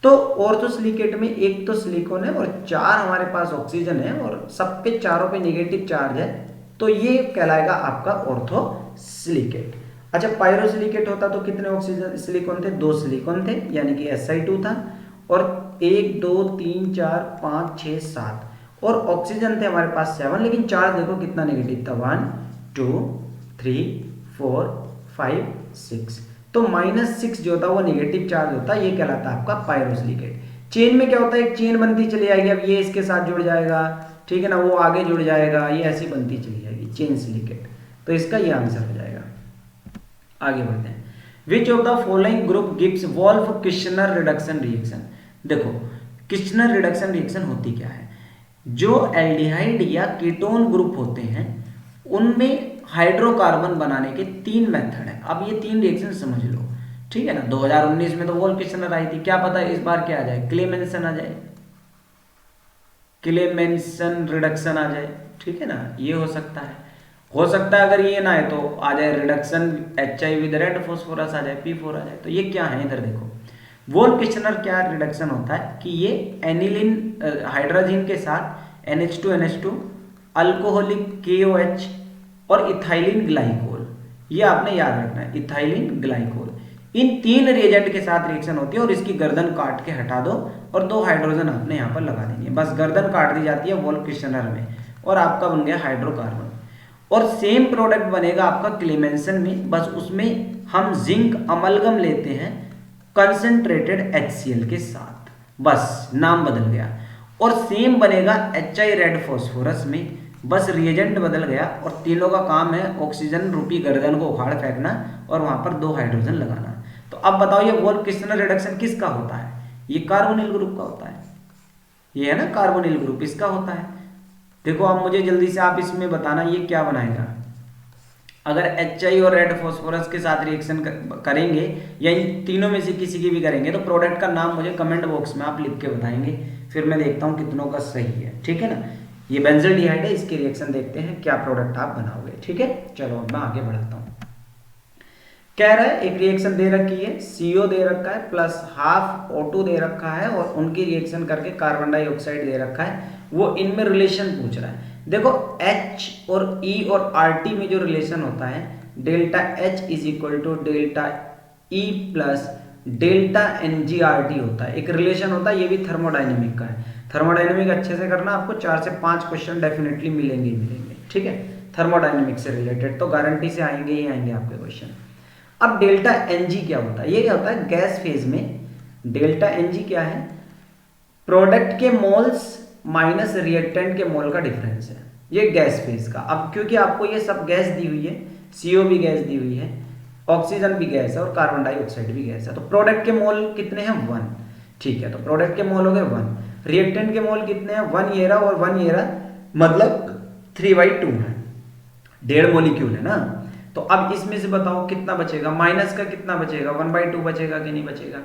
Speaker 1: तो ऑर्थोसिलिकेट में एक तो सिलिकॉन है और 4 हमारे पास ऑक्सीजन है, और सब पे चारों पे नेगेटिव चार्ज है, तो ये कहलाएगा आपका ऑर्थोसिलिकेट। अच्छा, पायरोसिलिकेट होता तो कितने ऑक्सीजन सिलिकॉन थे, 2 सिलिकॉन थे, यानी कि SI2 था, और 1, 2, 3, 4, 5, 6, 7 और ऑक्सीजन थे हमारे पास 7, लेकिन चार्ज देखो कितना नेगेटिव था, 1 2 3 4 5 6, तो -6 जो होता है वो नेगेटिव चार्ज होता है, ये कहलाता है आपका पायरोसिलिकेट। चेन में क्या होता है, एक चेन बनती चली जाएगी, अब ये इसके साथ जुड़ जाएगा, ठीक है ना, वो आगे जुड़ जाएगा, ये ऐसी बनती चली जाएगी चेन सिलिकेट। तो इसका ये आंसर हो जाएगा। आगे बढ़ते हैं। Which of the following group gives Wolff Kishner reduction reaction. देखो किर्चनर रिडक्शन रिएक्शन होती क्या है, जो एल्डिहाइड या कीटोन ग्रुप होते हैं उनमें हाइड्रोकार्बन बनाने के 3 मेथड हैं। अब ये 3 रिएक्शन समझ लो, ठीक है ना। 2019 में तो वोल्फ किर्चनर आई थी, क्या पता इस बार क्या आ जाए, क्लेमेंसन आ जाए, क्लेमेंसन रिडक्शन आ जाए, ठीक है ना, ये हो सकता है। हो सकता है अगर ये ना है तो आ जाए reduction HI with red phosphorus आ जाए, P4 आ जाए। तो ये क्या है, इधर देखो वोल्फ किर्चनर क्या रिडक्शन होता है कि ये एनिलीन हाइड्रोजन के साथ NH2 अल्कोहलिक KOH और इथाइलिन ग्लाइकोल, ये आपने याद रखना है, इथाइलिन ग्लाइकोल, इन 3 रिएजेंट के साथ रिएक्शन होती है और इसकी गर्दन काट के हटा दो और 2 हाइड्रोजन आपने यहाँ पर लगा देनी है, बस गर्दन काट दी जाती है वोल्फ किर्चनर में और आपका बन गया हाइड्रोकार्बन। और सेम प्रोडक्ट बनेगा आपका क्लेमेंसन में, बस उसमें हम जिंक अमलगम लेते हैं कंसंट्रेटेड HCl के साथ, बस नाम बदल गया। और सेम बनेगा HI रेड फॉस्फोरस में, बस रिएजेंट बदल गया और तीनों का काम है ऑक्सीजन रूपी गर्दन को उखाड़ फेंकना और वहां पर 2 हाइड्रोजन लगाना। तो अब बताओ ये वोल्फ किर्चनर रिडक्शन किसका होता है, ये कार्बोनिल ग्रुप का होता है, ये है ना कार्बोनिल ग्रुप, इसका होता है। देखो अब मुझे जल्दी से आप इसमें बताना ये क्या बनाएगा, अगर HI और रेड फॉस्फोरस के साथ रिएक्शन करेंगे या इन तीनों में से किसी की भी करेंगे तो प्रोडक्ट का नाम मुझे कमेंट बॉक्स में आप लिख के बताएंगे, फिर मैं देखता हूँ कितनों का सही है, ठीक है ना। ये बेंजोल्डिहाइड है, इसके रिएक्शन देखते हैं क्या प्रोडक्ट आप बनाओगे, ठीक है। चलो अब मैं आगे बढ़ाता हूँ। कह रहा है एक रिएक्शन दे रखी है, CO दे रखा है प्लस हाफ O2 दे रखा है और उनकी रिएक्शन करके कार्बन डाइऑक्साइड दे रखा है, वो इनमें रिलेशन पूछ रहा है। देखो H और E और RT में जो रिलेशन होता है delta H is equal to delta E plus delta NgRT होता है, एक रिलेशन होता है, ये भी थर्मोडाइनमिक का है। थर्मोडाइनमिक अच्छे से करना, आपको 4 से 5 क्वेश्चन डेफिनेटली मिलेंगे, ठीक है, थर्मोडाइनमिक से रिलेटेड, तो गारंटी से आएंगे ही आएंगे आपके क्वेश्चन। अब डेल्टा Ng क्या होता है, ये क्या होता है गैस फेज में डेल्टा Ng क्या है, प्रोडक्ट के मोल्स माइनस रिएक्टेंट के मोल का डिफरेंस है, ये गैस फेज का। अब क्योंकि आपको ये सब गैस दी हुई है, CO भी गैस दी हुई है, ऑक्सीजन भी गैस है और कार्बन डाइऑक्साइड भी गैस है, तो प्रोडक्ट के मोल कितने हैं 1, ठीक है, तो प्रोडक्ट के मोल हो गए 1, रिएक्टेंट के मोल कितने हैं 1 ये रहा और 1 ये रहा, मतलब 3/2 है, 1.5 मोलिक्यूल है ना। तो अब इसमें से बताओ कितना बचेगा, माइनस का कितना बचेगा, 1/2 बचेगा कि नहीं बचेगा,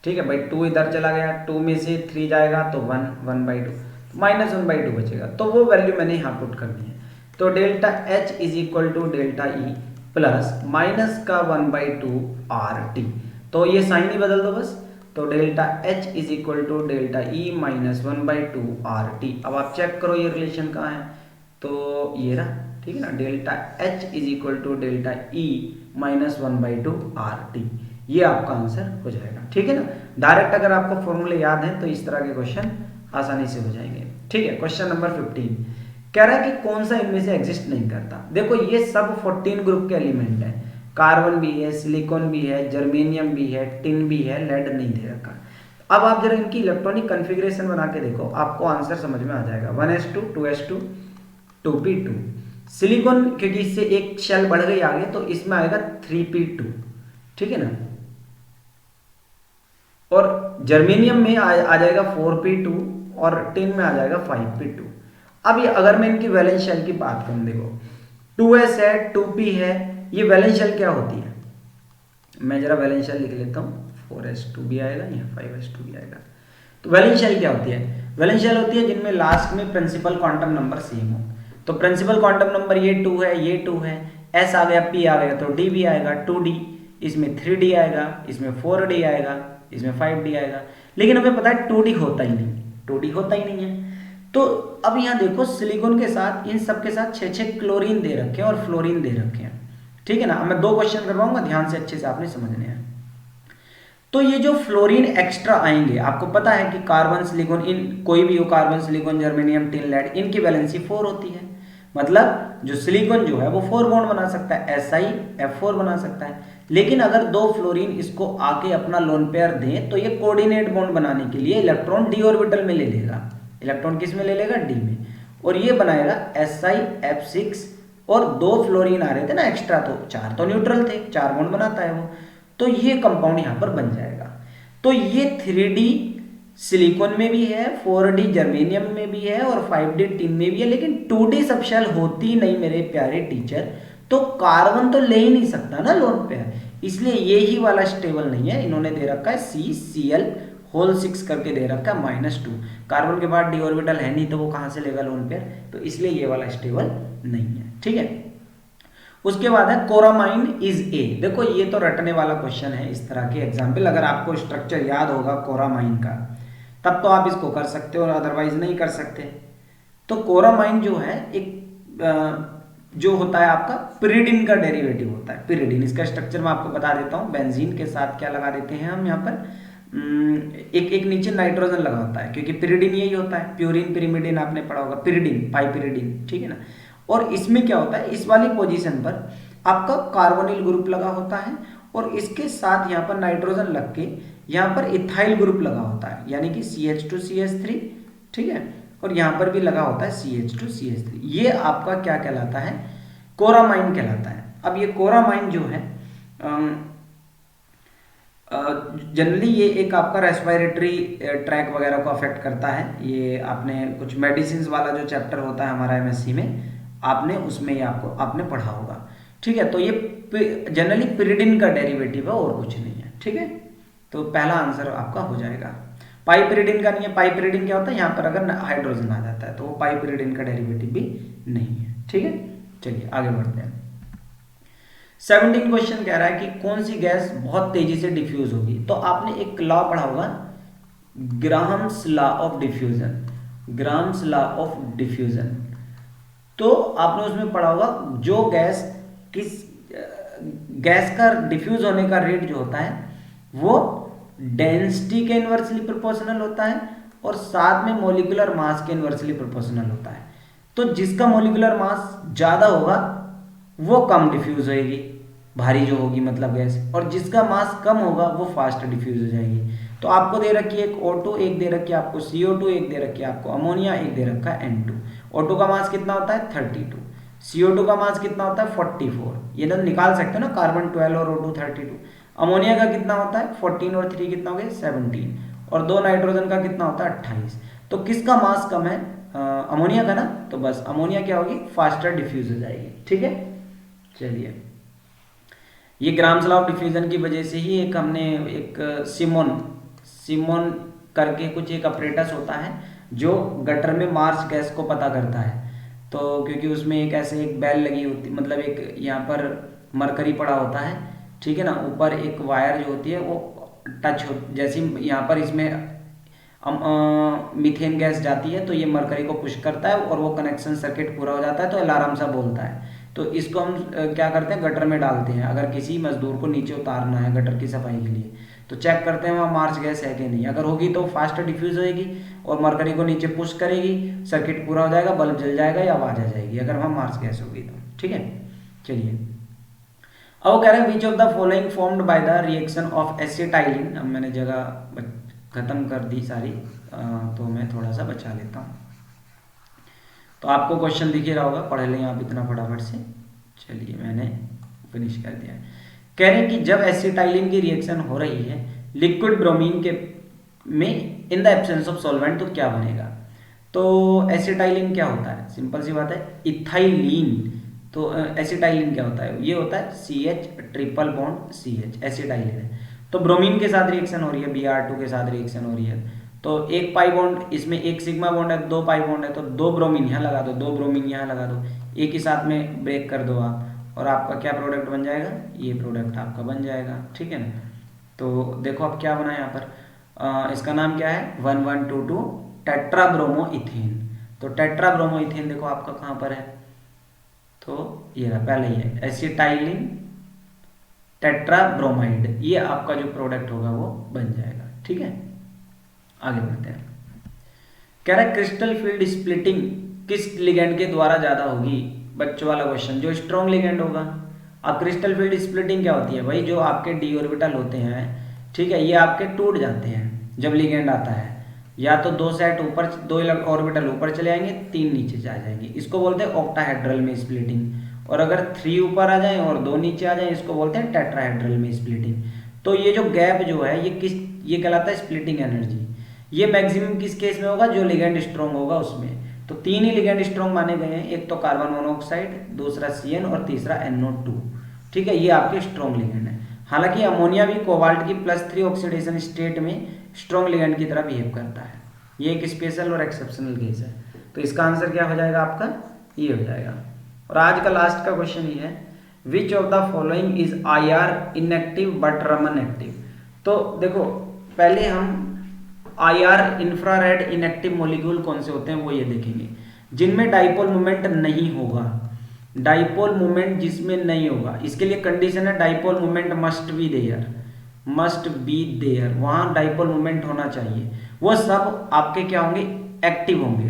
Speaker 1: ठीक है भाई, 2 इधर चला गया, 2 में से 3 जाएगा तो 1/2, माइनस 1/2 बचेगा, तो वो वैल्यू मैंने यहाँ पुट करनी है। तो delta H is equal to delta E plus minus का 1/2 RT, तो ये साइन ही बदल दो बस, तो delta H is equal to delta E minus 1/2 RT। अब आप चेक करो ये रिलेशन कहाँ है, तो ये रहा, ठीक है ना, delta H is equal to delta E minus 1/2 RT, ये आपका आंसर हो जाएगा, ठीक है ना। डायरेक्ट अगर आपको फॉर्मूले याद हैं तो इस तरह के क्वेश्चन आसानी से हो जाएंगे, ठीक है। क्वेश्चन नंबर 15 कह रहा है कि कौन सा इनमें से एग्जिस्ट नहीं करता। देखो ये सब 14 ग्रुप के एलिमेंट है, कार्बन भी है, सिलिकॉन भी है, जर्मेनियम भी है, टिन भी है, लेड नहीं दे रखा। अब आप जरा इनकी इलेक्ट्रॉनिक कॉन्फ़िगरेशन बना के देखो, आपको आंसर समझ में आ जाएगा। 1s2 2s2 2p2, सिलिकॉन क्योंकि इससे एक शेल बढ़ गई आगे तो इसमें आएगा 3p2, ठीक है ना, और जर्मेनियम में आ जाएगा 4p2 और टिन में आ जाएगा 5p2। अब ये अगर मैं इनकी वैलेंस शेल की बात करूं, देखो 2s है 2p है, ये वैलेंस शेल क्या होती है, मैं जरा वैलेंस शेल लिख लेता हूँ, 4s2 भी आएगा या 5s2 भी आएगा। तो वैलेंस शेल क्या होती है, वैलेंस शेल होती है जिनमें लास्ट में प्रिंसिपल क्वांटम नंबर सेम हो। तो प्रिंसिपल क्वांटम नंबर ये 2 है, ये 2 है, s आ गया, p आ गया, तो d भी आएगा 2d, इसमें 3d आएगा, इसमें 4d आएगा, इसमें 5d आएगा। लेकिन हमें पता है 2d होता ही नहीं, 2d होता ही नहीं है। तो अब यहाँ देखो सिलिकॉन के साथ इन सब के साथ 6 क्लोरीन दे रखे हैं और फ्लोरीन दे रखे हैं, ठीक है ना। अब मैं 2 क्वेश्चन करवाऊंगा, ध्यान से अच्छे से आपने समझने हैं। तो ये जो फ्लोरीन एक्स्ट्रा आएंगे, आपको पता है कि कार्बन सिलिकॉन, इन कोई भी हो, carbon silicon germanium tin lead, इनकी वैलेंसी 4 होती है। मतलब जो सिलिकॉन जो है वो 4 बॉन्ड बना सकता है, SiF4 बना सकता है। लेकिन अगर दो फ्लोरीन इसको आके अपना लोन पेयर दें तो ये कोऑर्डिनेट बॉन्ड बनाने के लिए इलेक्ट्रॉन डी ऑर्बिटल में ले लेगा। इलेक्ट्रॉन किस में ले लेगा? डी में। और ये बनाएगा SiF6। और दो फ्लोरीन आ रहे थे ना एक्स्ट्रा, तो 4 तो न्यूट्रल थे, 4 बॉन्ड बनाता है वो, तो ये कंपाउंड यहां पर बन जाएगा। तो ये 3D सिलिकॉन में भी है, 4D जर्मेनियम में भी है और 5D टिन में भी है, लेकिन 2D सबशेल होती नहीं मेरे प्यारे टीचर। तो कार्बन तो ले ही नहीं सकता ना लोन पेयर, इसलिए ये ही वाला स्टेबल नहीं है। इन्होंने दे रखा है CCl6 करके दे रखा है -2। कार्बन के बाद डी ऑर्बिटल है नहीं तो वो कहां से लेगा लोन पेयर, तो इसलिए ये वाला स्टेबल नहीं है। ठीक है, उसके बाद है कोरामाइन इज ए। देखो ये तो रटने वाला क्वेश्चन है, इस तरह के एग्जाम्पल अगर आपको स्ट्रक्चर याद होगा कोरामाइन का तब तो आप इसको कर सकते हो, अदरवाइज नहीं कर सकते। तो कोरामाइन जो है एक जो होता है आपका पिरिडिन का डेरिवेटिव होता है। पिरिडिन, इसका स्ट्रक्चर मैं आपको बता देता हूँ। बेंजीन के साथ क्या लगा देते हैं हम यहाँ पर, एक नीचे नाइट्रोजन लगा होता है, क्योंकि पिरिडिन यही होता है। प्यूरिन पिरिमिडिन आपने पढ़ा होगा, पिरिडिन पाइपिरिडिन, ठीक है ना। और इसमें क्या होता है, इस वाली पोजीशन पर आपका कार्बोनिल ग्रुप लगा होता है और इसके साथ यहाँ पर नाइट्रोजन लग के यहाँ पर इथाइल ग्रुप लगा होता है, यानी कि CH2CH3, ठीक है। और यहाँ पर भी लगा होता है CH2CH3। ये आपका क्या कहलाता है? कोरामाइन कहलाता है। अब ये कोरामाइन जो है जनरली ये एक आपका रेस्पिरेटरी ट्रैक वगैरह को अफेक्ट करता है। ये आपने कुछ मेडिसिन वाला जो चैप्टर होता है हमारा MSc में, आपने उसमें ये आपने पढ़ा होगा, ठीक है। तो ये जनरली पिरिडिन का डेरिवेटिव है और कुछ नहीं है, ठीक है। तो पहला आंसर आपका हो जाएगा। पाइपिरिडिन का नहीं है। पाइपिरिडिन क्या होता है, यहाँ पर अगर हाइड्रोजन आ जाता है तो वो पाइपिरिडिन का डेरिवेटिव भी नहीं है, ठीक है। चलिए आगे बढ़ते हैं। 17 क्वेश्चन कह रहा है कि कौन सी गैस बहुत तेजी से डिफ्यूज होगी। तो आपने एक लॉ पढ़ा होगा, Graham's law of diffusion. Graham's law of diffusion, तो आपने उसमें पढ़ा होगा जो गैस का डिफ्यूज होने का रेट जो होता है वो डेंसिटी के इनवर्सली प्रोपोर्शनल होता है और साथ में मॉलिक्यूलर मास के इनवर्सली प्रोपोर्शनल होता है। तो जिसका मॉलिक्यूलर मास ज्यादा होगा वो कम डिफ्यूज होगी, भारी जो होगी मतलब गैस, और जिसका मास कम होगा वो फास्ट डिफ्यूज हो जाएगी। तो आपको दे रखी है एक O2, एक दे रखी है आपको CO2, एक दे रखी है आपको अमोनिया, एक दे रखा है N2। O2 का मास कितना होता है 32, CO2 का मास कितना होता है 44। ये तो निकाल सकते हो ना, कार्बन 12 और O2 32। अमोनिया का कितना होता है 14 और 3 कितना हो गया 17, और 2 नाइट्रोजन का कितना होता है 28। तो किसका मास कम है? अमोनिया का ना, तो बस अमोनिया क्या होगी, फास्टर डिफ्यूज हो जाएगी, ठीक है। चलिए, ये ग्राम्स लॉ ऑफ डिफ्यूजन की वजह से ही एक हमने एक सिमोन करके कुछ एक अपरेटस होता है जो गटर में मार्स गैस को पता करता है। तो क्योंकि उसमें एक ऐसे एक बेल लगी होती, मतलब एक यहाँ पर मरकरी पड़ा होता है, ठीक है ना, ऊपर एक वायर जो होती है वो टच हो, जैसे यहाँ पर इसमें मीथेन गैस जाती है तो ये मरकरी को पुश करता है और वो कनेक्शन सर्किट पूरा हो जाता है तो अलार्म सा बोलता है। तो इसको हम क्या करते हैं, गटर में डालते हैं। अगर किसी मजदूर को नीचे उतारना है गटर की सफाई के लिए तो चेक करते हैं वहाँ मार्च गैस है कि नहीं। अगर होगी तो फास्ट डिफ्यूज होएगी और मरकरी को नीचे पुश करेगी, सर्किट पूरा हो जाएगा, बल्ब जल जाएगा या आवाज आ जाएगी अगर वहाँ मार्च गैस होगी तो, ठीक है। चलिए, अब वो कह रहे हैं which of the following formed by the reaction of acetylene. अब मैंने जगह खत्म कर दी सारी, तो मैं थोड़ा सा बचा लेता हूँ। तो आपको क्वेश्चन दिख ही रहा होगा, पढ़ लें आप इतना फटाफट से। चलिए, मैंने फिनिश कर दिया। कह रहे हैं कि जब एसिटाइलिन की रिएक्शन हो रही है लिक्विड ब्रोमीन के में in the absence of solvent, तो क्या बनेगा। तो एसिटाइलिन क्या होता है, सिंपल सी बात है, इथाइलिन। तो एसिटाइलिन क्या होता है, ये होता है CH triple bond CH, acetylene है। तो ब्रोमीन के साथ रिएक्शन हो रही है, Br2 के साथ रिएक्शन हो रही है, तो एक पाई बॉन्ड, इसमें एक सिग्मा बॉन्ड है, 2 पाई बॉन्ड है, तो 2 ब्रोमीन यहाँ लगा दो, 2 ब्रोमीन यहाँ लगा दो, एक ही साथ में ब्रेक कर दो आप, और आपका क्या प्रोडक्ट बन जाएगा, ये प्रोडक्ट आपका बन जाएगा, ठीक है ना। तो देखो अब क्या बना यहाँ पर, इसका नाम क्या है 1122 टेट्राब्रोमोइथेन। तो टेट्राब्रोमोइथेन देखो आपका कहाँ पर है, तो ये रहा, पहले ही है एसिटाइलिन टेट्राब्रोमाइड, ये आपका जो प्रोडक्ट होगा वो बन जाएगा। ठीक है, आगे बढ़ते हैं। कह रहा है क्रिस्टल फील्ड स्प्लिटिंग किस लिगेंड के द्वारा ज्यादा होगी? बच्चों वाला क्वेश्चन, जो स्ट्रॉन्ग लिगेंड होगा। अब क्रिस्टल फील्ड स्प्लिटिंग क्या होती है भाई? जो आपके डी ऑर्बिटल होते हैं, ठीक है, ये आपके टूट जाते हैं जब लिगेंड आता है। या तो दो सेट ऊपर, दो ऑर्बिटल ऊपर चले आएंगे, तीन नीचे जा जाएंगे, इसको बोलते हैं ऑक्टाहेड्रल में स्प्लिटिंग। और अगर 3 ऊपर आ जाए और 2 नीचे आ जाए, इसको बोलते हैं टेट्राहेड्रल में स्प्लिटिंग। तो ये जो गैप जो है ये कहलाता है स्प्लिटिंग एनर्जी। ये मैक्सिमम किस केस में होगा? जो लिगेंड स्ट्रॉन्ग होगा उसमें। तो 3 ही लिगेंड स्ट्रॉन्ग माने गए हैं, एक तो कार्बन मोनोऑक्साइड, दूसरा CN और तीसरा NO2। ठीक है, ये आपके स्ट्रॉन्ग लिगेंड है। हालांकि अमोनिया भी कोबाल्ट की +3 ऑक्सीडेशन स्टेट में स्ट्रॉन्ग लिगेंड की तरह बिहेव करता है। ये एक स्पेशल और एक्सेप्शनल केस है। तो इसका आंसर क्या हो जाएगा आपका? ये हो जाएगा। और आज का लास्ट का क्वेश्चन ये है, विच of the following is IR inactive but Raman active? तो देखो, पहले हम IR इंफ्रारेड इनएक्टिव मॉलिक्यूल कौन से होते हैं वो ये देखेंगे, जिनमें डाइपोल मोमेंट नहीं होगा। डाइपोल मोमेंट जिसमें नहीं होगा, इसके लिए कंडीशन है dipole moment must be there, must be there, वहां डाइपोल मोमेंट होना चाहिए। वो सब आपके क्या होंगे? एक्टिव होंगे।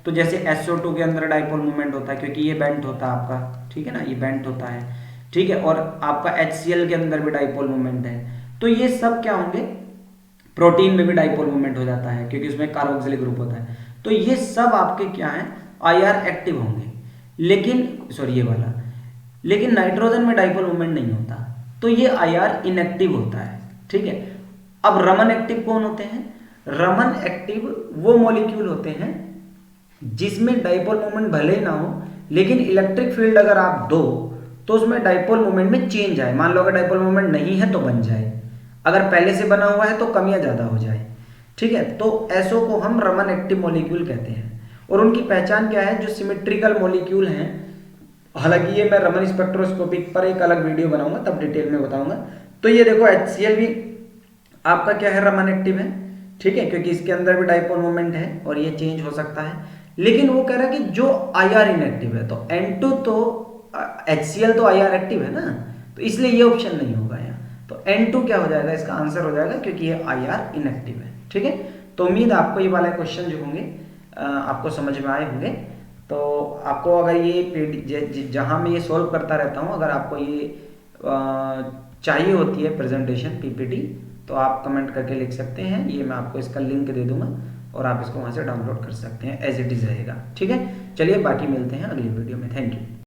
Speaker 1: तो जैसे SO2 के अंदर डाइपोल मोमेंट होता है क्योंकि ये बेंट होता है आपका, ठीक है ना, ये बेंट होता है, ठीक है। और आपका HCl के अंदर भी डाइपोल मोमेंट है। तो ये सब क्या होंगे? प्रोटीन में भी डाइपोल मोमेंट हो जाता है क्योंकि उसमें कार्बोक्सिलिक ग्रुप होता है। तो ये सब आपके क्या है? IR एक्टिव होंगे। लेकिन सॉरी ये वाला, लेकिन नाइट्रोजन में डाइपोल मोमेंट नहीं होता, तो ये IR इनएक्टिव होता है। ठीक है। अब रमन एक्टिव कौन होते हैं? रमन एक्टिव वो मॉलिक्यूल होते हैं जिसमें डाइपोल मोमेंट भले ही ना हो, लेकिन इलेक्ट्रिक फील्ड अगर आप दो तो उसमें डाइपोल मोमेंट में चेंज आए। मान लो अगर डाइपोल मोमेंट नहीं है तो बन जाए, अगर पहले से बना हुआ है तो कम या ज्यादा हो जाए। ठीक है, तो ऐसो को हम रमन एक्टिव मॉलिक्यूल कहते हैं। और उनकी पहचान क्या है? जो सिमेट्रिकल मॉलिक्यूल हैं, हालांकि ये मैं रमन स्पेक्ट्रोस्कोपिक पर एक अलग वीडियो बनाऊंगा तब डिटेल में बताऊंगा। तो ये देखो HCl भी आपका क्या है? रमन एक्टिव है। ठीक है, क्योंकि इसके अंदर भी डाइपोल मोमेंट है और ये चेंज हो सकता है। लेकिन वो कह रहा है कि जो IR इनएक्टिव है, तो N2 तो HCl तो IR एक्टिव है ना, तो इसलिए ये ऑप्शन नहीं होगा यहाँ। तो N2 क्या हो जाएगा? इसका आंसर हो जाएगा क्योंकि ये IR इनएक्टिव है। ठीक है, तो उम्मीद आपको ये वाले क्वेश्चन जो होंगे आपको समझ में आए होंगे। तो आपको अगर ये जहाँ मैं ये सॉल्व करता रहता हूँ, अगर आपको ये चाहिए होती है प्रेजेंटेशन PPT, तो आप कमेंट करके लिख सकते हैं। ये मैं आपको इसका लिंक दे दूंगा और आप इसको वहाँ से डाउनलोड कर सकते हैं, एज इट इज़ रहेगा। ठीक है, चलिए बाकी मिलते हैं अगली वीडियो में। Thank you.